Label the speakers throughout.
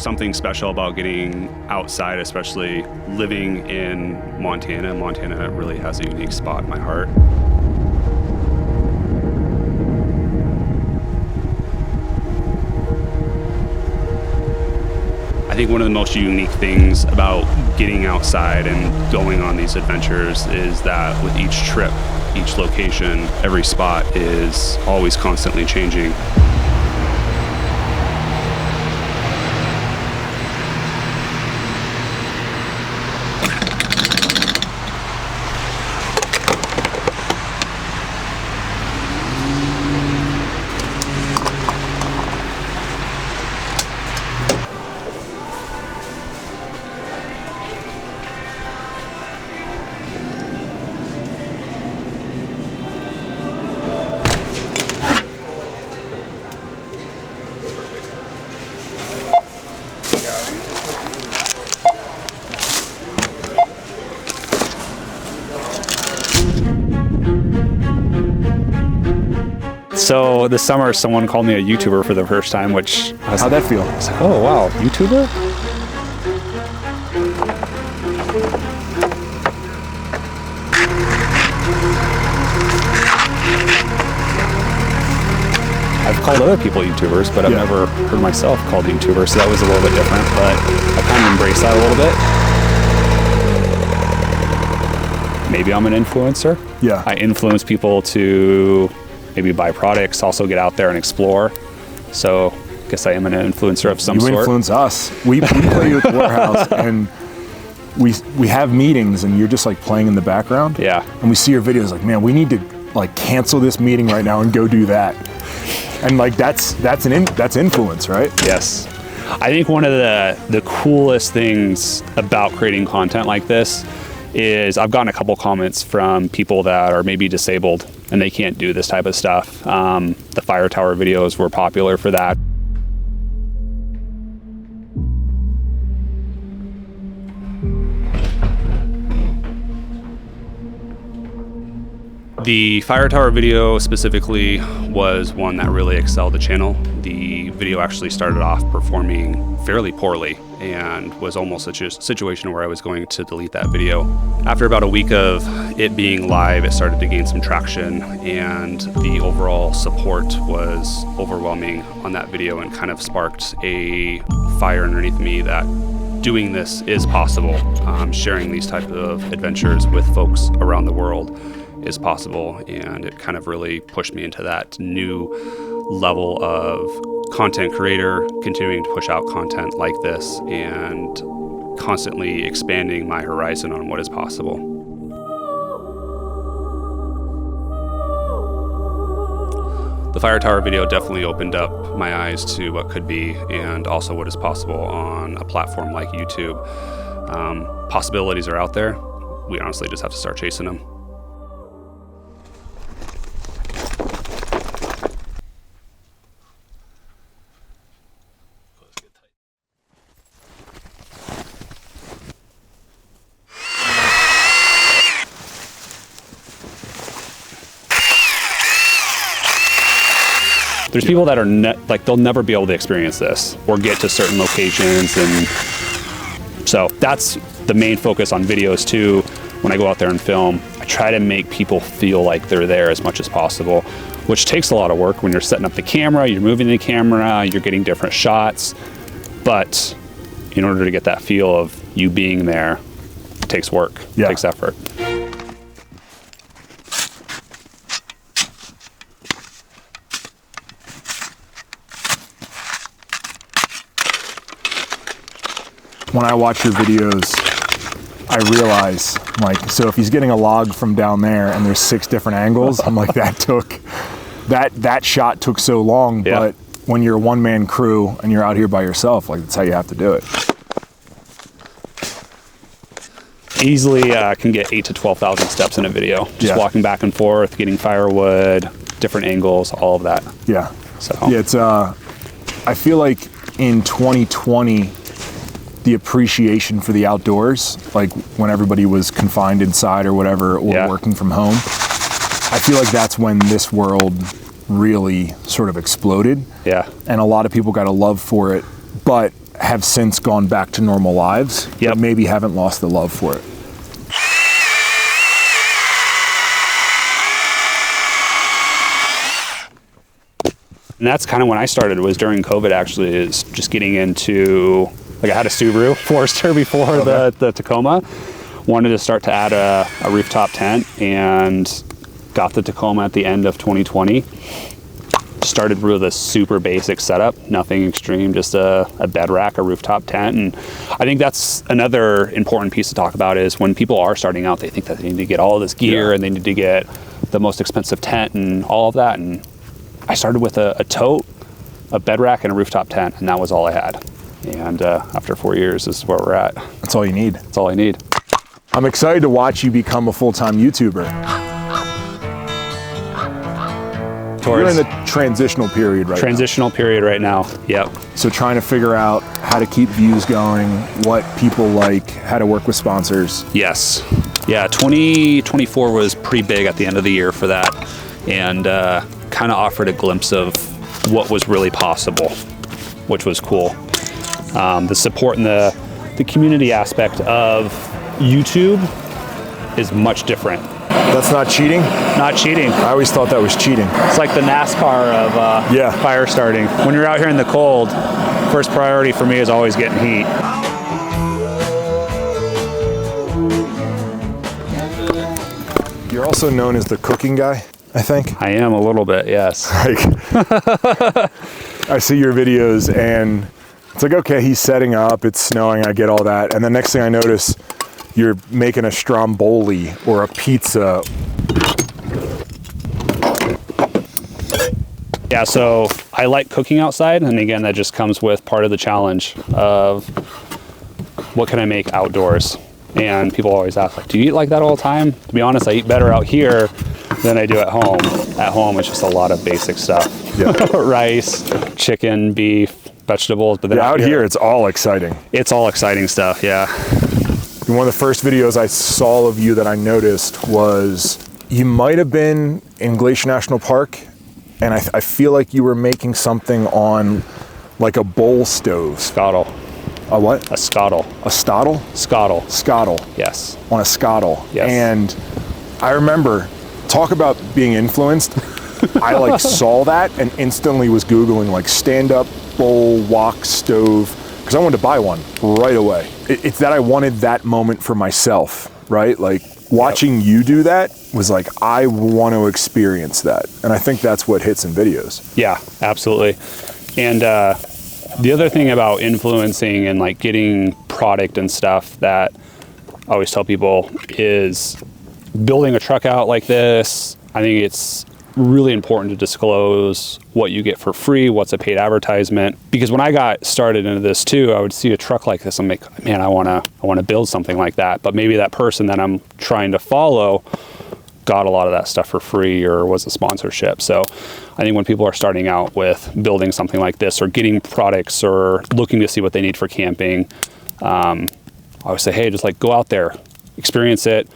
Speaker 1: something special about getting outside, especially living in Montana. Montana really has a unique spot in my heart. I think one of the most unique things about getting outside and going on these adventures is that with each trip, each location, every spot is always constantly changing.
Speaker 2: So this summer, someone called me a YouTuber for the first time, which
Speaker 3: how'd that feel?
Speaker 2: I was like, oh wow, YouTuber? I've called other people YouTubers, but I've never heard myself called YouTuber, so that was a little bit different, but I kind of embraced that a little bit. Maybe I'm an influencer.
Speaker 3: Yeah.
Speaker 2: I influence people to maybe buy products, also get out there and explore. So I guess I am an influencer of some sort.
Speaker 3: You influence us. We play you at the warehouse and we have meetings and you're just like playing in the background.
Speaker 2: Yeah.
Speaker 3: And we see your videos like, man, we need to like cancel this meeting right now and go do that. And like that's influence, right?
Speaker 2: Yes. I think one of the coolest things about creating content like this is I've gotten a couple comments from people that are maybe disabled and they can't do this type of stuff. The fire tower videos were popular for that.
Speaker 1: The fire tower video specifically was one that really excelled the channel. The video actually started off performing fairly poorly and was almost a situation where I was going to delete that video. After about a week of it being live, it started to gain some traction and the overall support was overwhelming on that video and kind of sparked a fire underneath me that doing this is possible. Sharing these type of adventures with folks around the world is possible, and it kind of really pushed me into that new level of content creator, continuing to push out content like this and constantly expanding my horizon on what is possible. The fire tower video definitely opened up my eyes to what could be and also what is possible on a platform like YouTube. Possibilities are out there. We honestly just have to start chasing them.
Speaker 2: There's people that are like they'll never be able to experience this or get to certain locations, and so that's the main focus on videos too. When I go out there and film, I try to make people feel like they're there as much as possible, which takes a lot of work when you're setting up the camera, you're moving the camera, you're getting different shots. But in order to get that feel of you being there, it takes work, it takes effort.
Speaker 3: When I watch your videos, I realize, like, so if he's getting a log from down there and there's 6 different angles, I'm like, that shot took so long, but when you're a one-man crew and you're out here by yourself, like, that's how you have to do it.
Speaker 2: Easily can get 8,000 to 12,000 steps in a video. Just walking back and forth, getting firewood, different angles, all of that.
Speaker 3: Yeah.
Speaker 2: So
Speaker 3: yeah, it's I feel like in 2020, the appreciation for the outdoors, like when everybody was confined inside or whatever, or working from home, I feel like that's when this world really sort of exploded.
Speaker 2: Yeah.
Speaker 3: And a lot of people got a love for it. But have since gone back to normal lives,
Speaker 2: Yep.
Speaker 3: but maybe haven't lost the love for it.
Speaker 2: And that's kind of when I started, was during COVID actually, is just getting into, like I had a Subaru Forester before the Tacoma. Wanted to start to add a rooftop tent, and got the Tacoma at the end of 2020. Started with a super basic setup, nothing extreme, just a bed rack, a rooftop tent. And I think that's another important piece to talk about, is when people are starting out, they think that they need to get all of this gear and they need to get the most expensive tent and all of that. And I started with a tote, a bed rack, and a rooftop tent, and that was all I had. And after 4 years, this is where we're at.
Speaker 3: That's all you need.
Speaker 2: That's all I need.
Speaker 3: I'm excited to watch you become a full-time YouTuber. You're in the transitional period right now.
Speaker 2: Transitional period right now, yep.
Speaker 3: So trying to figure out how to keep views going, what people like, how to work with sponsors.
Speaker 2: Yes. Yeah, 2024 was pretty big at the end of the year for that, and kind of offered a glimpse of what was really possible, which was cool. The support and the community aspect of YouTube is much different.
Speaker 3: That's not cheating?
Speaker 2: Not cheating.
Speaker 3: I always thought that was cheating.
Speaker 2: It's like the NASCAR of fire starting. When you're out here in the cold, first priority for me is always getting heat.
Speaker 3: You're also known as the cooking guy, I think.
Speaker 2: I am a little bit, yes.
Speaker 3: I see your videos and it's like, okay, he's setting up, it's snowing, I get all that. And the next thing I notice, you're making a stromboli or a pizza.
Speaker 2: Yeah, so I like cooking outside, and again, that just comes with part of the challenge of what can I make outdoors? And people always ask, like, do you eat like that all the time? To be honest, I eat better out here than I do at home. At home, it's just a lot of basic stuff. Yeah. Rice, chicken, beef, vegetables. But then
Speaker 3: out here, it's all exciting.
Speaker 2: It's all exciting stuff, yeah.
Speaker 3: One of the first videos I saw of you that I noticed was, you might have been in Glacier National Park, and I feel like you were making something on like a bowl stove.
Speaker 2: Scottle.
Speaker 3: A what?
Speaker 2: A scottle.
Speaker 3: A stottle?
Speaker 2: Scottle.
Speaker 3: Scottle.
Speaker 2: Yes.
Speaker 3: On a scottle.
Speaker 2: Yes.
Speaker 3: And I remember, talk about being influenced. I like saw that and instantly was Googling like stand-up bowl wok stove, because I wanted to buy one right away. It's that I wanted that moment for myself, right? Like watching you do that was like, I want to experience that. And I think that's what hits in videos.
Speaker 2: Yeah, absolutely. And the other thing about influencing and like getting product and stuff that I always tell people is building a truck out like this. I think it's really important to disclose what you get for free, what's a paid advertisement. Because when I got started into this too, I would see a truck like this and make, man, I wanna build something like that. But maybe that person that I'm trying to follow got a lot of that stuff for free or was a sponsorship. So I think when people are starting out with building something like this or getting products or looking to see what they need for camping, I would say, hey, just like go out there, experience it.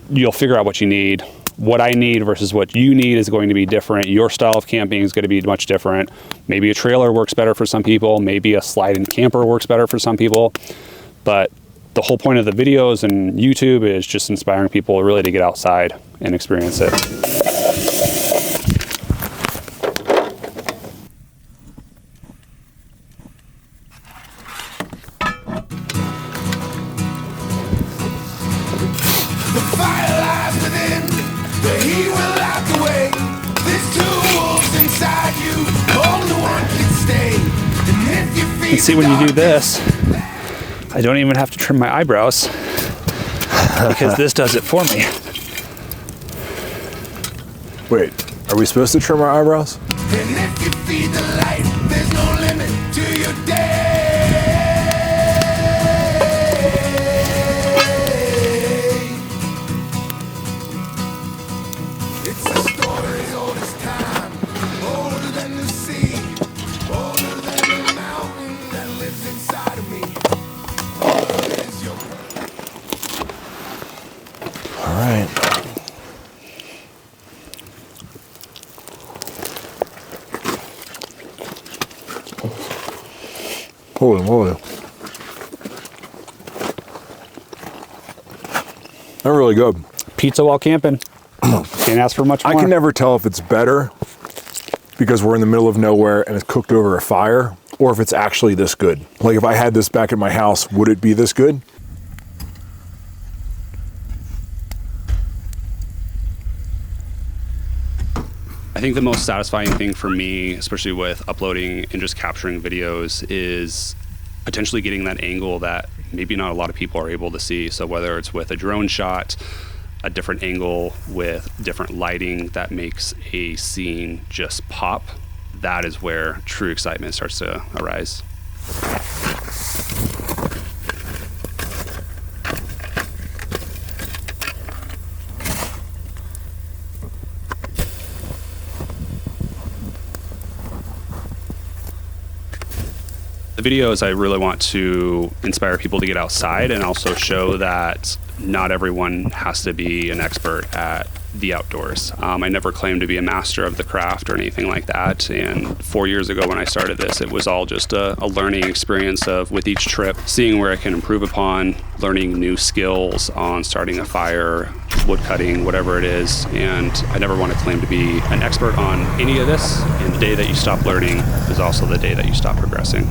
Speaker 2: You'll figure out what you need. What I need versus what you need is going to be different. Your style of camping is going to be much different. Maybe a trailer works better for some people. Maybe a slide-in camper works better for some people. But the whole point of the videos and YouTube is just inspiring people really to get outside and experience it. And see, when you do this, I don't even have to trim my eyebrows because this does it for me.
Speaker 3: Wait, are we supposed to trim our eyebrows?
Speaker 4: And if you feed the light, there's no limit to your day. It's a story as old as time, older than the sea, older than the mountain that lives inside of me. What is your...
Speaker 3: All right. Holy moly. They're really good.
Speaker 2: Pizza while camping. Can't ask for much more.
Speaker 3: I can never tell if it's better because we're in the middle of nowhere and it's cooked over a fire, or if it's actually this good. Like if I had this back at my house, would it be this good?
Speaker 1: I think the most satisfying thing for me, especially with uploading and just capturing videos, is potentially getting that angle that maybe not a lot of people are able to see. So whether it's with a drone shot, a different angle with different lighting that makes a scene just pop, that is where true excitement starts to arise. The videos, I really want to inspire people to get outside and also show that not everyone has to be an expert at the outdoors. I never claimed to be a master of the craft or anything like that. And 4 years ago when I started this, it was all just a learning experience of, with each trip, seeing where I can improve upon, learning new skills on starting a fire, wood cutting, whatever it is. And I never want to claim to be an expert on any of this. And the day that you stop learning is also the day that you stop progressing.